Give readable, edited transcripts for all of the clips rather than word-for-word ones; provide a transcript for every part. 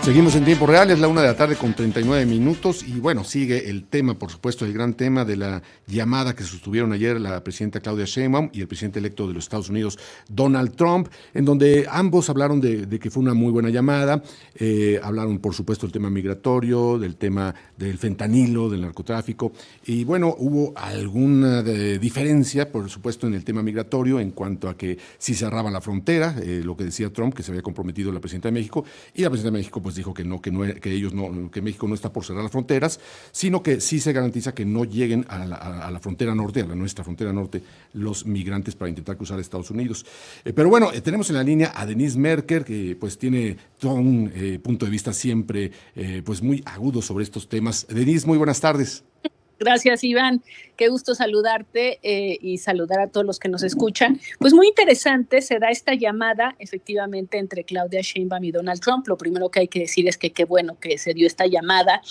Seguimos en tiempo real, es la 1 de la tarde con 39 minutos y bueno, sigue el tema, por supuesto, el gran tema de la llamada que sostuvieron ayer la presidenta Claudia Sheinbaum y el presidente electo de los Estados Unidos, Donald Trump, en donde ambos hablaron de que fue una muy buena llamada, hablaron, por supuesto, del tema migratorio, del tema del fentanilo, del narcotráfico y bueno, hubo alguna diferencia, por supuesto, en el tema migratorio en cuanto a que si cerraban la frontera, lo que decía Trump, que se había comprometido la presidenta de México, y la presidenta de México pues dijo que que México no está por cerrar las fronteras, sino que sí se garantiza que no lleguen a la frontera norte, a nuestra frontera norte, los migrantes para intentar cruzar a Estados Unidos. Pero bueno, tenemos en la línea a Denise Merker, que pues tiene todo un punto de vista siempre pues muy agudo sobre estos temas. Denise, muy buenas tardes. Gracias, Iván. Qué gusto saludarte y saludar a todos los que nos escuchan. Pues muy interesante, se da esta llamada efectivamente entre Claudia Sheinbaum y Donald Trump. Lo primero que hay que decir es que qué bueno que se dio esta llamada.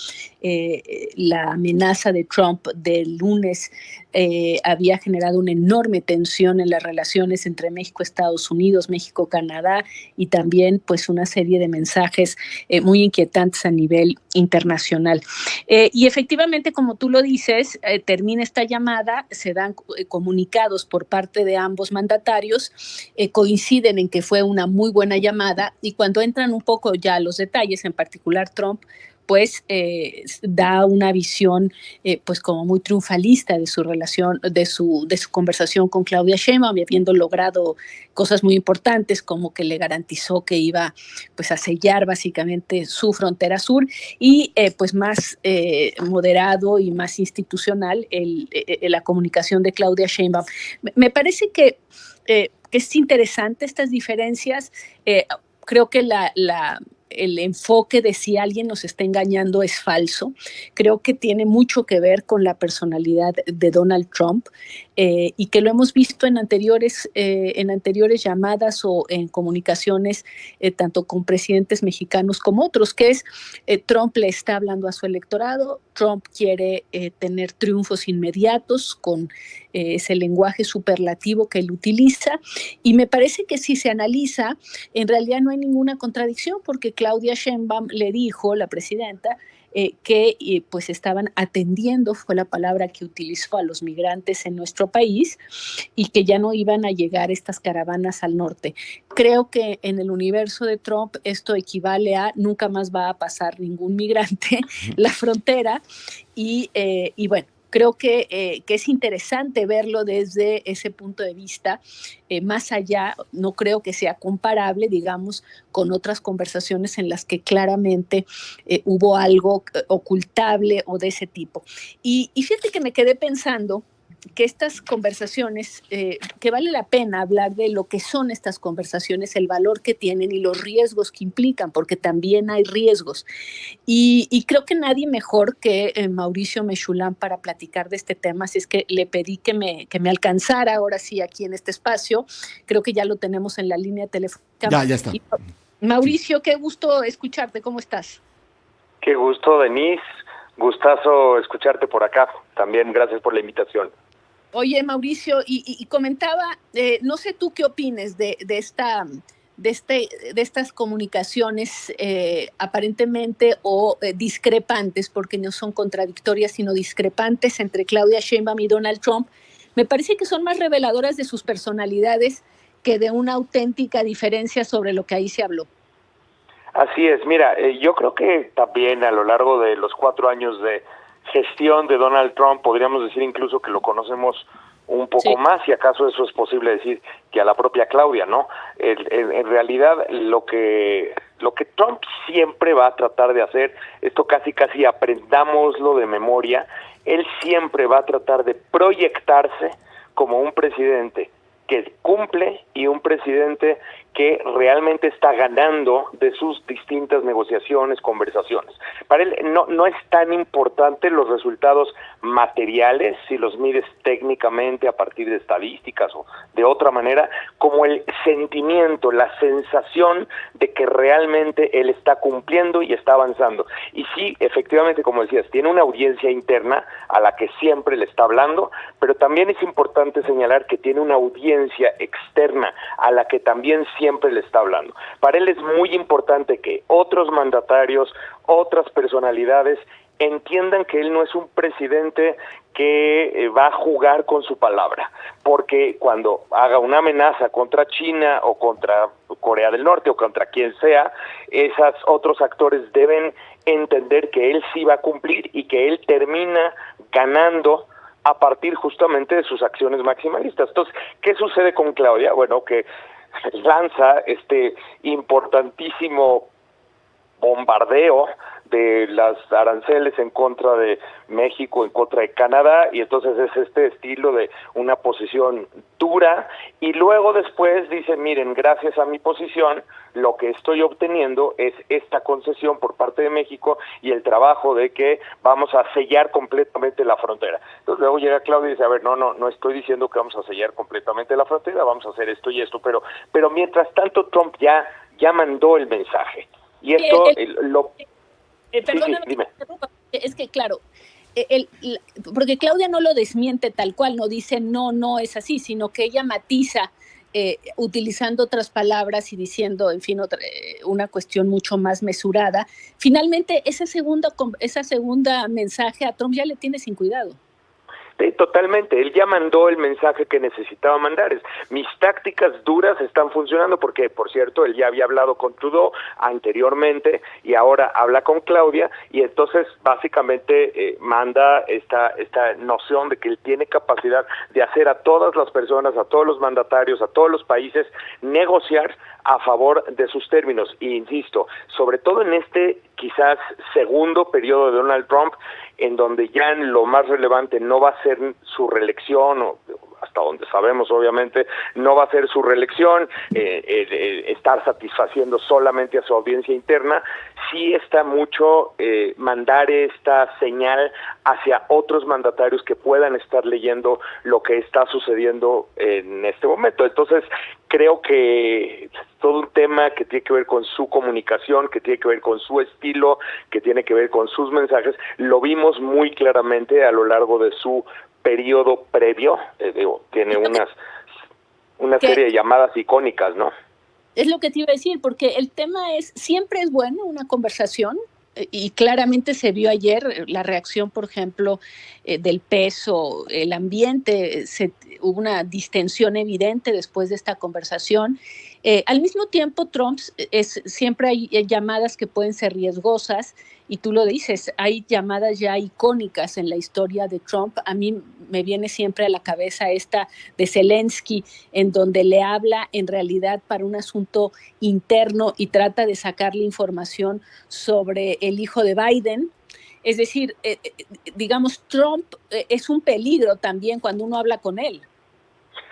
La amenaza de Trump del lunes había generado una enorme tensión en las relaciones entre México, Estados Unidos, México, Canadá y también pues una serie de mensajes muy inquietantes a nivel internacional. Y efectivamente, como tú lo dices, termina esta llamada, se dan comunicados por parte de ambos mandatarios, coinciden en que fue una muy buena llamada y cuando entran un poco ya a los detalles, en particular Trump, pues da una visión pues como muy triunfalista de su relación, de su conversación con Claudia Sheinbaum, habiendo logrado cosas muy importantes como que le garantizó que iba pues a sellar básicamente su frontera sur y pues más moderado y más institucional la comunicación de Claudia Sheinbaum. Me parece que es interesante estas diferencias. Creo que el enfoque de si alguien nos está engañando es falso. Creo que tiene mucho que ver con la personalidad de Donald Trump y que lo hemos visto en anteriores llamadas o en comunicaciones tanto con presidentes mexicanos como otros, que es Trump le está hablando a su electorado, Trump quiere tener triunfos inmediatos con ese lenguaje superlativo que él utiliza y me parece que si se analiza, en realidad no hay ninguna contradicción porque Claudia Sheinbaum le dijo, la presidenta, que pues estaban atendiendo, fue la palabra que utilizó, a los migrantes en nuestro país y que ya no iban a llegar estas caravanas al norte. Creo que en el universo de Trump esto equivale a nunca más va a pasar ningún migrante la frontera y bueno, creo que es interesante verlo desde ese punto de vista. Más allá, no creo que sea comparable, digamos, con otras conversaciones en las que claramente hubo algo ocultable o de ese tipo. Y fíjate que me quedé pensando que estas conversaciones, que vale la pena hablar de lo que son estas conversaciones, el valor que tienen y los riesgos que implican, porque también hay riesgos. Y creo que nadie mejor que Mauricio Mechoulam para platicar de este tema, así es que le pedí que me alcanzara ahora sí aquí en este espacio. Creo que ya lo tenemos en la línea telefónica. Ya está. Y, Mauricio, qué gusto escucharte, ¿cómo estás? Qué gusto, Denise. Gustazo escucharte por acá. También gracias por la invitación. Oye, Mauricio, y comentaba, no sé tú qué opines de estas comunicaciones aparentemente o discrepantes, porque no son contradictorias, sino discrepantes entre Claudia Sheinbaum y Donald Trump. Me parece que son más reveladoras de sus personalidades que de una auténtica diferencia sobre lo que ahí se habló. Así es, mira, yo creo que también a lo largo de los 4 años de gestión de Donald Trump, podríamos decir incluso que lo conocemos un poco más, si acaso eso es posible decir, que a la propia Claudia, ¿no? En realidad, lo que Trump siempre va a tratar de hacer, esto casi aprendámoslo de memoria, él siempre va a tratar de proyectarse como un presidente que cumple y un presidente que realmente está ganando de sus distintas negociaciones, conversaciones. Para él no es tan importante los resultados materiales, si los mides técnicamente a partir de estadísticas o de otra manera, como el sentimiento, la sensación de que realmente él está cumpliendo y está avanzando. Y sí, efectivamente, como decías, tiene una audiencia interna a la que siempre le está hablando, pero también es importante señalar que tiene una audiencia externa a la que también siempre siempre le está hablando. Para él es muy importante que otros mandatarios, otras personalidades entiendan que él no es un presidente que va a jugar con su palabra, porque cuando haga una amenaza contra China o contra Corea del Norte o contra quien sea, esos otros actores deben entender que él sí va a cumplir y que él termina ganando a partir justamente de sus acciones maximalistas. Entonces, ¿qué sucede con Claudia? Bueno, que lanza este importantísimo bombardeo de las aranceles en contra de México, en contra de Canadá, y entonces es este estilo de una posición dura, y luego después dice, miren, gracias a mi posición, lo que estoy obteniendo es esta concesión por parte de México y el trabajo de que vamos a sellar completamente la frontera. Entonces luego llega Claudia y dice, a ver, no estoy diciendo que vamos a sellar completamente la frontera, vamos a hacer esto y esto, pero mientras tanto Trump ya mandó el mensaje. Y esto perdóname, sí, dime. Es que claro, porque Claudia no lo desmiente tal cual, no dice no es así, sino que ella matiza utilizando otras palabras y diciendo, en fin, una cuestión mucho más mesurada. Finalmente, esa segunda mensaje a Trump ya le tiene sin cuidado. Sí, totalmente, él ya mandó el mensaje que necesitaba mandar. Mis tácticas duras están funcionando porque, por cierto, él ya había hablado con Trudeau anteriormente y ahora habla con Claudia, y entonces básicamente manda esta noción de que él tiene capacidad de hacer a todas las personas, a todos los mandatarios, a todos los países negociar a favor de sus términos. Y insisto, sobre todo en este quizás segundo periodo de Donald Trump, en donde ya lo más relevante no va a ser su reelección, o hasta donde sabemos obviamente no va a ser su reelección, estar satisfaciendo solamente a su audiencia interna, sí está mucho mandar esta señal hacia otros mandatarios que puedan estar leyendo lo que está sucediendo en este momento. Entonces, creo que es todo un tema que tiene que ver con su comunicación, que tiene que ver con su estilo, que tiene que ver con sus mensajes. Lo vimos muy claramente a lo largo de su periodo previo. Tiene una serie de llamadas icónicas, ¿no? Es lo que te iba a decir, porque el tema siempre es bueno una conversación, y claramente se vio ayer la reacción, por ejemplo, del peso, el ambiente, hubo una distensión evidente después de esta conversación. Al mismo tiempo, Trump, siempre hay llamadas que pueden ser riesgosas, y tú lo dices, hay llamadas ya icónicas en la historia de Trump. A mí me viene siempre a la cabeza esta de Zelensky, en donde le habla en realidad para un asunto interno y trata de sacarle información sobre el hijo de Biden. Es decir, digamos, Trump es un peligro también cuando uno habla con él.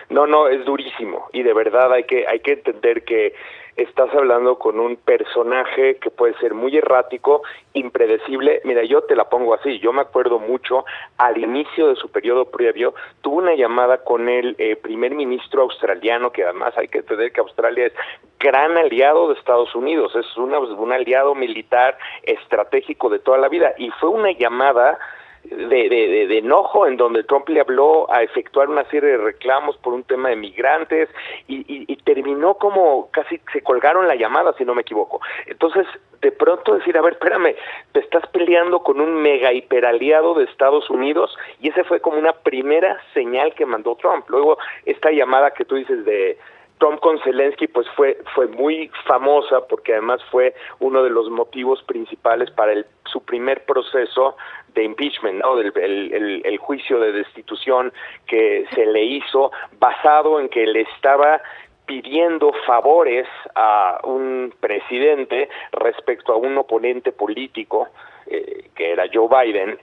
No, es durísimo, y de verdad hay que entender que estás hablando con un personaje que puede ser muy errático, impredecible. Mira, yo te la pongo así, yo me acuerdo mucho, al inicio de su periodo previo, tuvo una llamada con el primer ministro australiano, que además hay que entender que Australia es gran aliado de Estados Unidos, es un aliado militar estratégico de toda la vida, y fue una llamada de enojo en donde Trump le habló a efectuar una serie de reclamos por un tema de migrantes, y terminó como casi se colgaron la llamada, si no me equivoco. Entonces, de pronto decir, a ver, espérame, te estás peleando con un mega hiperaliado de Estados Unidos, y ese fue como una primera señal que mandó Trump. Luego, esta llamada que tú dices de Trump con Zelensky, pues fue muy famosa, porque además fue uno de los motivos principales para su primer proceso de impeachment, ¿no? El juicio de destitución que se le hizo, basado en que le estaba pidiendo favores a un presidente respecto a un oponente político, que era Joe Biden,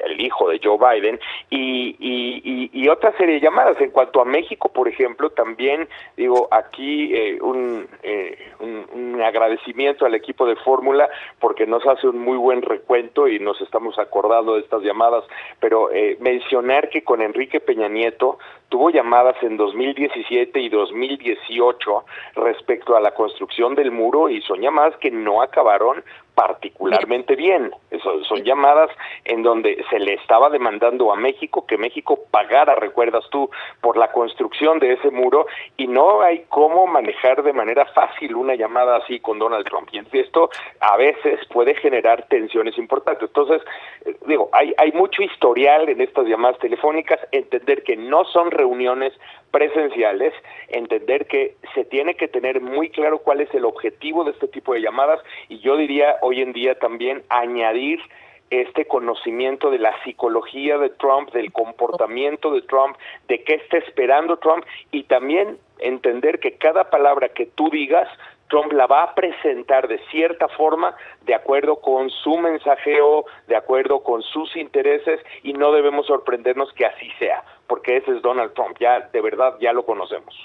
el hijo de Joe Biden, y otra serie de llamadas. En cuanto a México, por ejemplo, también digo aquí un agradecimiento al equipo de Fórmula, porque nos hace un muy buen recuento y nos estamos acordando de estas llamadas, pero mencionar que con Enrique Peña Nieto tuvo llamadas en 2017 y 2018 respecto a la construcción del muro, y son llamadas que no acabaron particularmente bien. Son llamadas en donde se le estaba demandando a México que México pagara, recuerdas tú, por la construcción de ese muro, y no hay cómo manejar de manera fácil una llamada así con Donald Trump, y esto a veces puede generar tensiones importantes. Entonces, digo, hay mucho historial en estas llamadas telefónicas, entender que no son reuniones presenciales, entender que se tiene que tener muy claro cuál es el objetivo de este tipo de llamadas, y yo diría hoy en día también añadir este conocimiento de la psicología de Trump, del comportamiento de Trump, de qué está esperando Trump, y también entender que cada palabra que tú digas, Trump la va a presentar de cierta forma, de acuerdo con su mensajeo, de acuerdo con sus intereses, y no debemos sorprendernos que así sea, porque ese es Donald Trump, ya de verdad ya lo conocemos.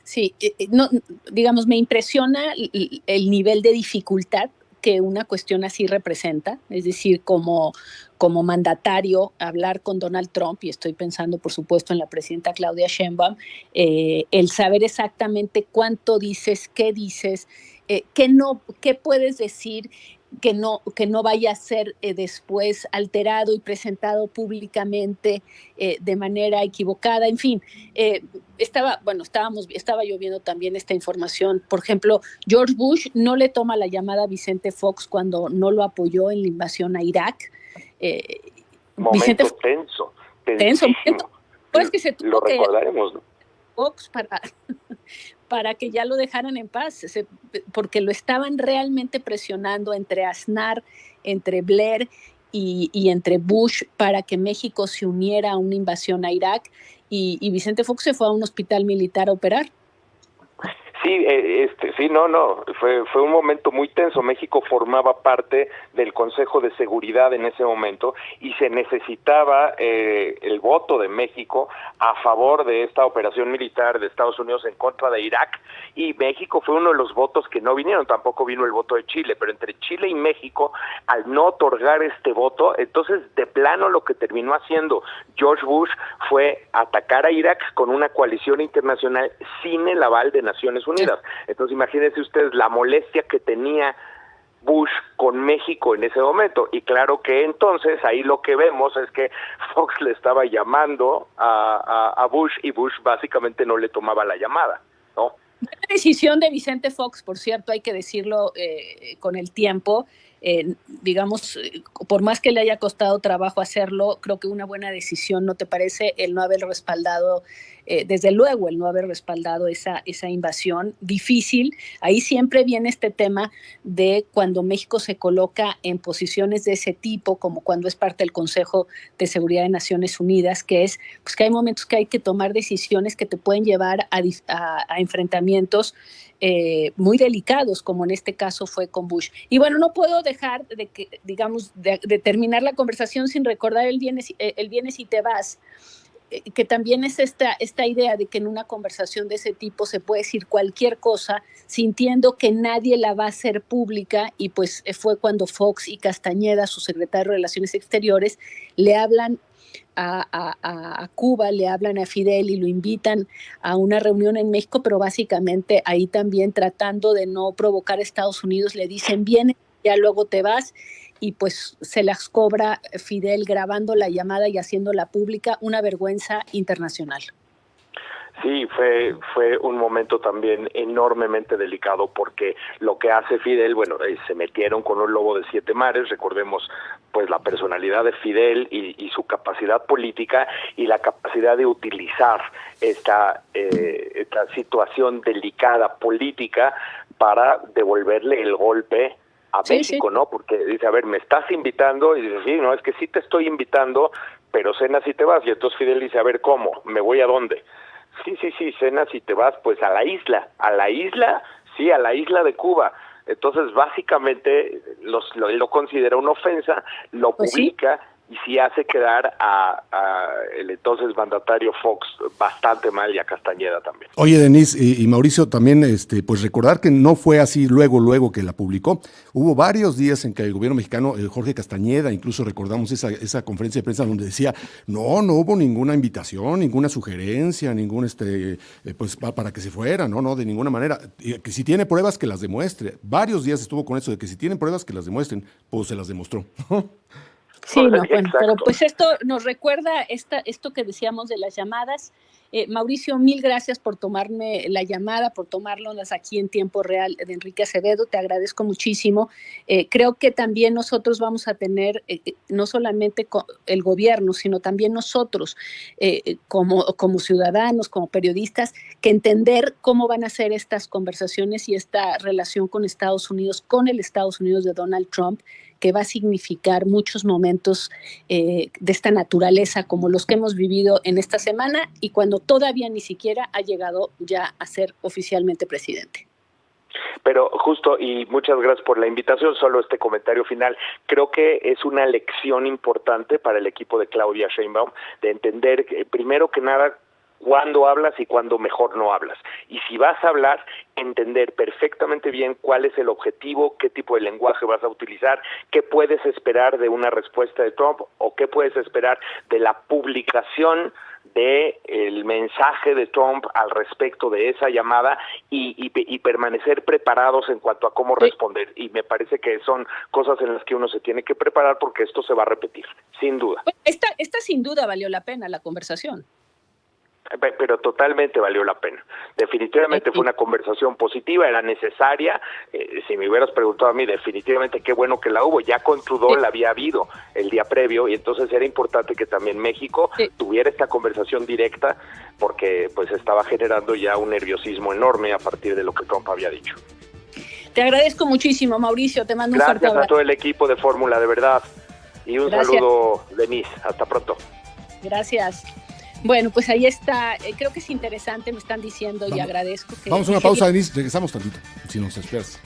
Sí, no, digamos, me impresiona el nivel de dificultad que una cuestión así representa, es decir, como mandatario, hablar con Donald Trump, y estoy pensando, por supuesto, en la presidenta Claudia Sheinbaum, el saber exactamente cuánto dices, qué puedes decir, que no vaya a ser después alterado y presentado públicamente de manera equivocada, en fin. Estaba yo viendo también esta información. Por ejemplo, George Bush no le toma la llamada a Vicente Fox cuando no lo apoyó en la invasión a Irak. Momento tenso. Momento. Pues que se tuvo lo recordaremos, ¿no? Fox para que ya lo dejaran en paz, porque lo estaban realmente presionando entre Aznar, entre Blair y entre Bush para que México se uniera a una invasión a Irak, y Vicente Fox se fue a un hospital militar a operar. Sí, fue un momento muy tenso. México formaba parte del Consejo de Seguridad en ese momento y se necesitaba el voto de México a favor de esta operación militar de Estados Unidos en contra de Irak, y México fue uno de los votos que no vinieron. Tampoco vino el voto de Chile, pero entre Chile y México, al no otorgar este voto, entonces de plano lo que terminó haciendo George Bush fue atacar a Irak con una coalición internacional sin el aval de Naciones Unidas. Entonces imagínense ustedes la molestia que tenía Bush con México en ese momento, y claro que entonces ahí lo que vemos es que Fox le estaba llamando a Bush, y Bush básicamente no le tomaba la llamada, ¿no? La decisión de Vicente Fox, por cierto, hay que decirlo con el tiempo, digamos, por más que le haya costado trabajo hacerlo, creo que una buena decisión, ¿no te parece? El no haber respaldado, desde luego, el no haber respaldado esa invasión difícil. Ahí siempre viene este tema de cuando México se coloca en posiciones de ese tipo, como cuando es parte del Consejo de Seguridad de Naciones Unidas, que es pues que hay momentos que hay que tomar decisiones que te pueden llevar a enfrentamientos muy delicados, como en este caso fue con Bush. Y bueno, no puedo dejar de terminar la conversación sin recordar el vienes y te vas, que también es esta idea de que en una conversación de ese tipo se puede decir cualquier cosa sintiendo que nadie la va a hacer pública, y pues fue cuando Fox y Castañeda, su secretario de Relaciones Exteriores, le hablan a Cuba, le hablan a Fidel y lo invitan a una reunión en México, pero básicamente ahí también tratando de no provocar a Estados Unidos, le dicen viene, ya luego te vas, y pues se las cobra Fidel grabando la llamada y haciéndola pública, una vergüenza internacional. Sí, fue un momento también enormemente delicado, porque lo que hace Fidel, bueno, se metieron con un lobo de 7 mares, recordemos pues la personalidad de Fidel y su capacidad política y la capacidad de utilizar esta situación delicada política para devolverle el golpe a México, ¿no? Porque dice, a ver, me estás invitando, y dice, sí, no, es que sí te estoy invitando, pero cenas y te vas. Y entonces Fidel dice, a ver, ¿cómo? ¿Me voy a dónde? Sí, cenas y te vas, pues a la isla, sí, a la isla de Cuba. Entonces, básicamente, lo considera una ofensa, lo publica, y sí hace quedar a el entonces mandatario Fox bastante mal, y a Castañeda también. Oye, Denise y Mauricio, también pues recordar que no fue así luego que la publicó. Hubo varios días en que el gobierno mexicano, Jorge Castañeda, incluso recordamos esa conferencia de prensa donde decía, no hubo ninguna invitación, ninguna sugerencia, ningún pues para que se fuera, no, de ninguna manera. Que si tiene pruebas, que las demuestre. Varios días estuvo con eso de que si tienen pruebas, que las demuestren. Pues se las demostró. Sí, no, bueno, pero pues esto nos recuerda esto que decíamos de las llamadas. Mauricio, mil gracias por tomarme la llamada, por tomárnoslas aquí en tiempo real de Enrique Acevedo, te agradezco muchísimo. Creo que también nosotros vamos a tener, no solamente el gobierno, sino también nosotros como ciudadanos, como periodistas, que entender cómo van a ser estas conversaciones y esta relación con Estados Unidos, con el Estados Unidos de Donald Trump, que va a significar muchos momentos de esta naturaleza como los que hemos vivido en esta semana y cuando todavía ni siquiera ha llegado ya a ser oficialmente presidente. Pero justo, y muchas gracias por la invitación, solo este comentario final, creo que es una lección importante para el equipo de Claudia Sheinbaum de entender, primero que nada, cuándo hablas y cuándo mejor no hablas. Y si vas a hablar, entender perfectamente bien cuál es el objetivo, qué tipo de lenguaje vas a utilizar, qué puedes esperar de una respuesta de Trump o qué puedes esperar de la publicación de el mensaje de Trump al respecto de esa llamada y permanecer preparados en cuanto a cómo responder. Y me parece que son cosas en las que uno se tiene que preparar porque esto se va a repetir, sin duda. Esta sin duda valió la pena la conversación. Pero totalmente valió la pena. Definitivamente fue una conversación positiva, era necesaria. Si me hubieras preguntado a mí, definitivamente qué bueno que la hubo. Ya con Trudeau la había habido el día previo y entonces era importante que también México tuviera esta conversación directa porque pues estaba generando ya un nerviosismo enorme a partir de lo que Trump había dicho. Te agradezco muchísimo, Mauricio. Te mando un fuerte abrazo. Gracias a todo el equipo de Fórmula, de verdad. Y un saludo, Denise. Hasta pronto. Gracias. Bueno, pues ahí está. Creo que es interesante, me están diciendo y agradezco. Vamos a una pausa, Denise. Regresamos tantito, si nos esperas.